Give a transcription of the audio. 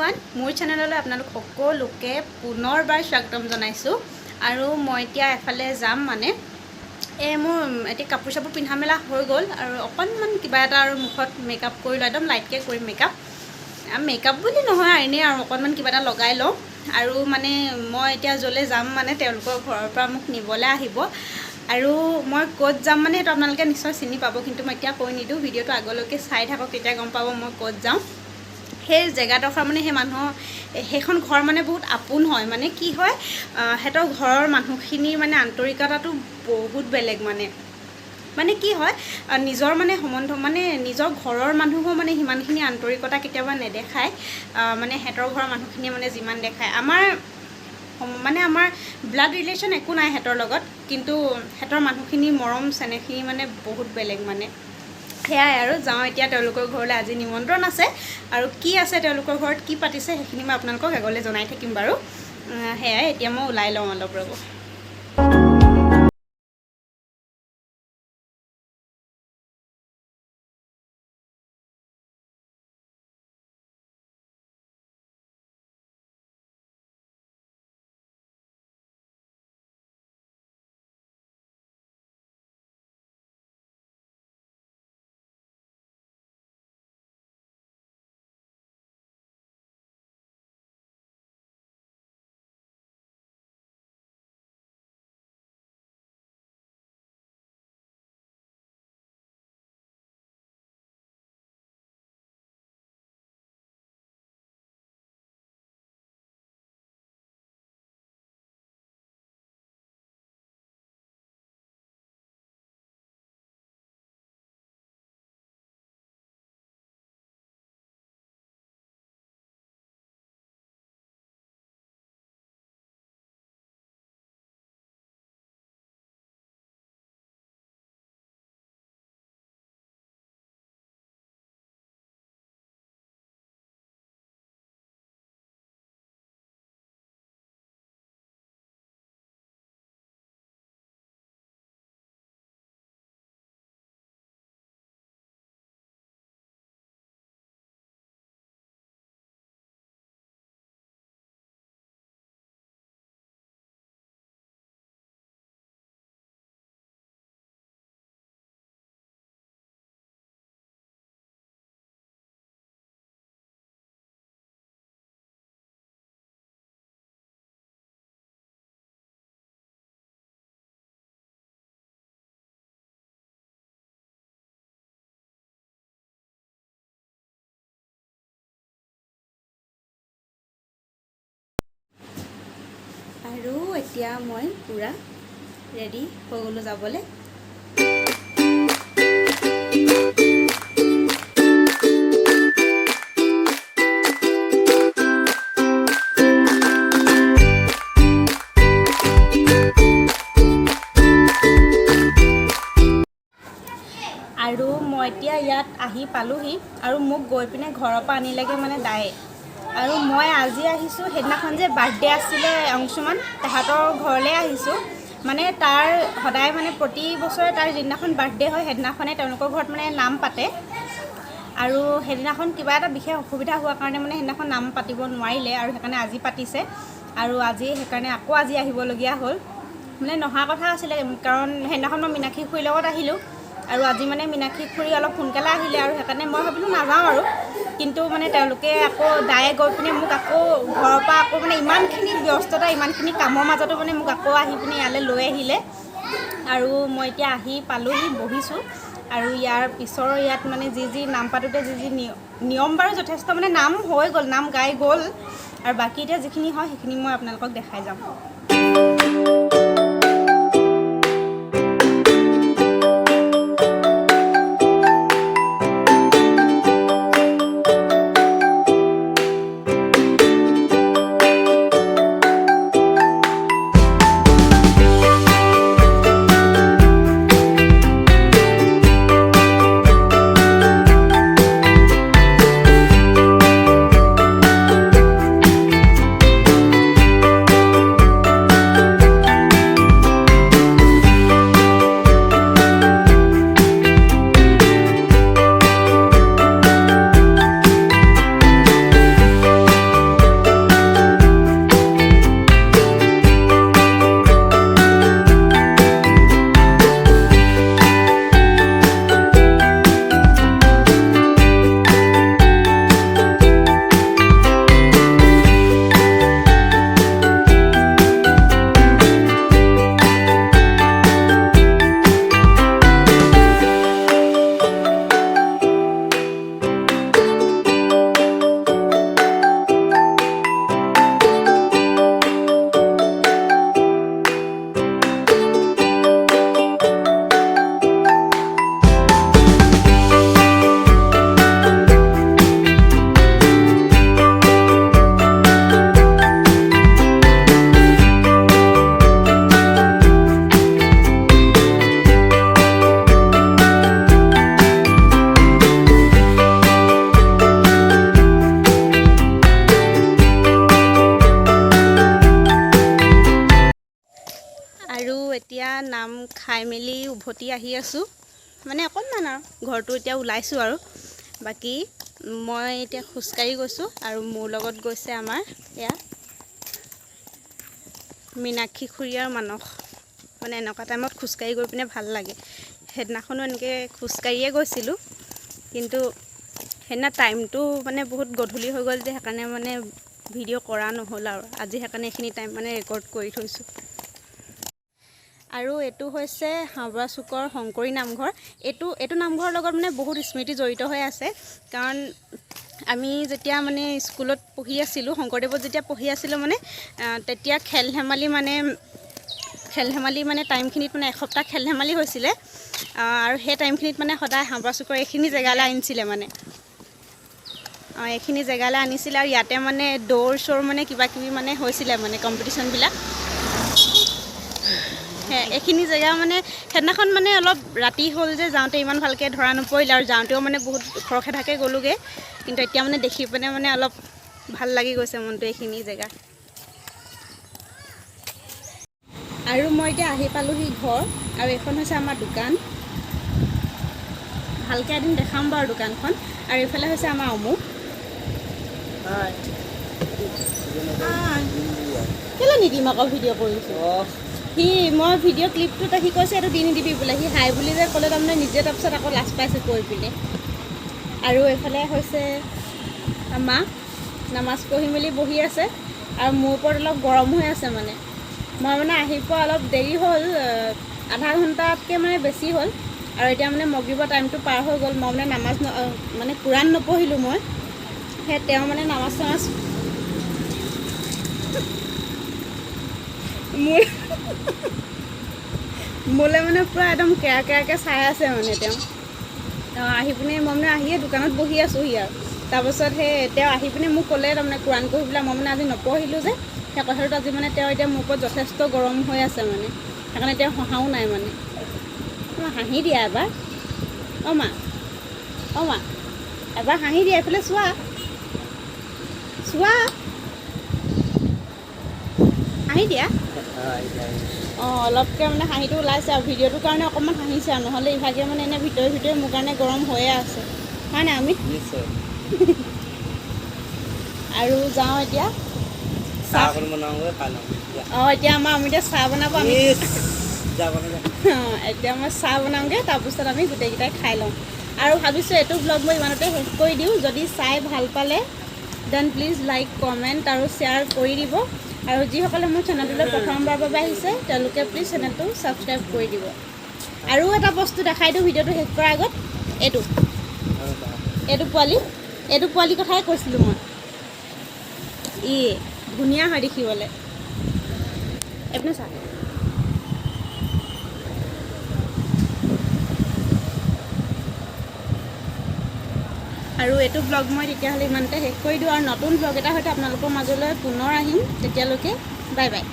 everyone মোৰ চেনেললৈ আপোনালোক সকলোকে পুনৰবাৰ স্বাগতম জনাইছোঁ আৰু মই এতিয়া এফালে যাম মানে মোৰ এতিয়া কাপোৰ চাপোৰ পিন্ধা মেলা হৈ গ'ল আৰু অকণমান কিবা এটা আৰু মুখত মেকআপ কৰি লওঁ একদম লাইটকৈ কৰিম মেকআপ বুলি নহয় এনেই আৰু অকণমান কিবা এটা লগাই লওঁ আৰু মানে মই এতিয়া য'লৈ যাম মানে তেওঁলোকৰ ঘৰৰ পৰা মোক নিবলৈ আহিব আৰু মই ক'ত যাম মানে সেইটো আপোনালোকে নিশ্চয় চিনি পাব কিন্তু মই এতিয়া কৈ নিদিওঁ ভিডিঅ'টো আগলৈকে চাই থাকক তেতিয়া গম পাব মই ক'ত যাওঁ সেই জেগাডোখৰ মানে সেই মানুহৰ সেইখন ঘৰ মানে বহুত আপোন হয় মানে কি হয় সিহঁতৰ ঘৰৰ মানুহখিনিৰ মানে আন্তৰিকতাটো বহুত বেলেগ মানে কি হয় নিজৰ মানে সম্বন্ধ মানে নিজৰ ঘৰৰ মানুহো মানে সিমানখিনি আন্তৰিকতা কেতিয়াবা নেদেখায় মানে সিহঁতৰ ঘৰৰ মানুহখিনিয়ে মানে যিমান দেখায় আমাৰ ব্লাড ৰিলেশ্যন একো নাই সিহঁতৰ লগত কিন্তু সিহঁতৰ মানুহখিনি মৰম চেনেহখিনি মানে বহুত বেলেগ মানে সেয়াই আৰু যাওঁ এতিয়া তেওঁলোকৰ ঘৰলৈ আজি নিমন্ত্ৰণ আছে আৰু কি আছে তেওঁলোকৰ ঘৰত কি পাতিছে সেইখিনি মই আপোনালোকক আগলৈ জনাই থাকিম বাৰু সেয়াই এতিয়া মই ওলাই লওঁ অলপ ৰ'ব আৰু এতিয়া মই পূৰা ৰেডি হৈ গ'লোঁ যাবলৈ আৰু মই এতিয়া ইয়াত আহি পালোহি আৰু মোক গৈ পিনে ঘৰৰ পৰা আনিলেগৈ মানে দায়ে আৰু মই আজি আহিছোঁ সেইদিনাখন যে বাৰ্থডে আছিলে অংশুমান তাহাঁতৰ ঘৰলৈ আহিছোঁ মানে তাৰ সদায় মানে প্ৰতি বছৰে তাৰ যিদিনাখন বাৰ্থডে হয় সেইদিনাখনে তেওঁলোকৰ ঘৰত মানে নাম পাতে আৰু সেইদিনাখন কিবা এটা বিশেষ অসুবিধা হোৱাৰ কাৰণে মানে সেইদিনাখন নাম পাতিব নোৱাৰিলে আৰু সেইকাৰণে আজি পাতিছে আৰু সেইকাৰণে আকৌ আজি আহিবলগীয়া হ'ল মানে নহা কথা আছিলে কাৰণ সেইদিনাখন মই মীনাক্ষী খুৰীৰ লগত আহিলোঁ আৰু আজি মানে মীনাক্ষী খুৰী অলপ সোনকালে আহিলে আৰু সেইকাৰণে মই ভাবিলোঁ নাযাওঁ আৰু কিন্তু মানে তেওঁলোকে আকৌ দায়ে গৈ পিনে মোক আকৌ ঘৰৰ পৰা আকৌ মানে ইমানখিনি ব্যস্ততা ইমানখিনি কামৰ মাজতো মানে মোক আকৌ আহি পিনে ইয়ালৈ লৈ আহিলে আৰু মই এতিয়া আহি পালোহি বহিছোঁ আৰু ইয়াৰ পিছৰ ইয়াত মানে যি নাম পাতোঁতে যি নিয়ম বাৰু যথেষ্ট মানে নাম হৈ গ'ল নাম গাই গ'ল আৰু বাকী এতিয়া যিখিনি হয় সেইখিনি মই আপোনালোকক দেখাই যাম খাই মেলি উভতি আহি আছোঁ মানে অকণমান আৰু ঘৰটো এতিয়া ওলাইছোঁ আৰু বাকী মই এতিয়া খোজকাঢ়ি গৈছোঁ আৰু মোৰ লগত গৈছে আমাৰ এয়া মীনাক্ষী খুৰী আৰু মানস মানে এনেকুৱা টাইমত খোজকাঢ়ি গৈ পিনে ভাল লাগে সেইদিনাখনো এনেকৈ খোজকাঢ়িয়ে গৈছিলোঁ কিন্তু সেইদিনা টাইমটো মানে বহুত গধূলি হৈ গ'ল যে সেইকাৰণে মানে ভিডিঅ' কৰা নহ'ল আৰু আজি সেইকাৰণে এইখিনি টাইম মানে ৰেকৰ্ড কৰি থৈছোঁ আৰু এইটো হৈছে হাবৰা চুকৰ শংকৰী নামঘৰ এইটো নামঘৰৰ লগত মানে বহুত স্মৃতি জড়িত হৈ আছে কাৰণ আমি যেতিয়া মানে স্কুলত পঢ়ি আছিলোঁ শংকৰদেৱত যেতিয়া পঢ়ি আছিলোঁ মানে তেতিয়া খেল ধেমালি মানে টাইমখিনিত মানে এসপ্তাহ খেল ধেমালি হৈছিলে আৰু সেই টাইমখিনিত মানে সদায় হাবৰা চুকৰ এইখিনি জেগালৈ আনিছিলে মানে এইখিনি জেগালৈ আনিছিলে আৰু ইয়াতে মানে দৌৰ চৌৰ মানে কিবাকিবি মানে হৈছিলে মানে কম্পিটিশ্যনবিলাক এইখিনি জেগা মানে সেইদিনাখন মানে অলপ ৰাতি হ'ল যে যাওঁতে ইমান ভালকৈ ধৰা নপৰিলে আৰু যাওঁতেও মানে বহুত খৰখেদাকৈ গ'লোগৈ কিন্তু এতিয়া মানে দেখি পিনে মানে অলপ ভাল লাগি গৈছে মনটো এইখিনি জেগা আৰু মই এতিয়া আহি পালোহি ঘৰ আৰু এইখন হৈছে আমাৰ দোকান ভালকৈ এদিন দেখাম বাৰু দোকানখন আৰু এইফালে হৈছে আমাৰ অমুক কেলৈ নিদিম আকৌ ভিডিঅ' কৰিছোঁ মই ভিডিঅ' ক্লিপটোত সি কৈছে এইটো দি নিদিবি বোলে সি হাই বুলি যে ক'লে তাৰমানে নিজে তাৰপিছত আকৌ লাজ পাইছে কৈ পিনে আৰু এইফালে হৈছে মা নামাজ পঢ়ি মেলি বহি আছে আৰু মোৰ ওপৰত অলপ গৰম হৈ আছে মানে মই মানে আহি পোৱা অলপ দেৰি হ'ল আধা ঘণ্টাতকৈ মানে বেছি হ'ল আৰু এতিয়া মানে মগৰিবৰ টাইমটো পাৰ হৈ গ'ল মই মানে নামাজ মানে কোৰাণ নপঢ়িলোঁ মই সেই তেওঁ মানে নামাজ চামাজ মোলৈ মানে পূৰা একদম কেৰা কেৰাকৈ চাই আছে মানে তেওঁ আহি পিনে মই মানে আহিয়ে দোকানত বহি আছোঁহি আৰু তাৰপাছত তেওঁ আহি পিনে মোক ক'লে তাৰমানে কোৰাণ পঢ়িবলৈ মই মানে আজি নপঢ়িলোঁ যে সেই কথাটোত আজি মানে তেওঁ এতিয়া মোৰ ওপৰত যথেষ্ট গৰম হৈ আছে মানে সেইকাৰণে তেওঁ হহাও নাই মানে হাঁহি দিয়া এবাৰ মা এবাৰ হাঁহি দিয়া এইফালে চোৱা হাঁহি দিয়া অলপকৈ মানে হাঁহিটো ওলাইছে আৰু ভিডিঅ'টোৰ কাৰণে অকণমান হাঁহিছে আৰু নহ'লে ইভাগে মানে এনে ভিতৰে মোৰ কাৰণে গৰম হৈয়ে আছে হয় নাই আমি আৰু যাওঁ এতিয়া এতিয়া আমাৰ অমিতা চাহ বনাব আমি এতিয়া মই চাহ বনাওঁগৈ তাৰপিছত আমি গোটেইকেইটাই খাই লওঁ আৰু ভাবিছোঁ এইটো ব্লগ মই ইমানতে শেষ কৰি দিওঁ যদি চাই ভাল পালে দেন প্লিজ লাইক কমেণ্ট আৰু শ্বেয়াৰ কৰি দিব আৰু যিসকলে মোৰ চেনেলটোলৈ প্ৰথমবাৰৰ বাবে আহিছে তেওঁলোকে প্লিজ চেনেলটো ছাবস্ক্ৰাইব কৰি দিব আৰু এটা বস্তু দেখাই দিওঁ ভিডিঅ'টো শেষ কৰাৰ আগত এইটো পোৱালি কথাই কৈছিলোঁ মই ধুনীয়া হয় দেখিবলৈ এইপিনে চা আৰু এইটো ব্লগ মই তেতিয়াহ'লে ইমানতে শেষ কৰি দিওঁ আৰু নতুন ব্লগ এটা হয়তো আপোনালোকৰ মাজলৈ পুনৰ আহিম তেতিয়ালৈকে বাই বাই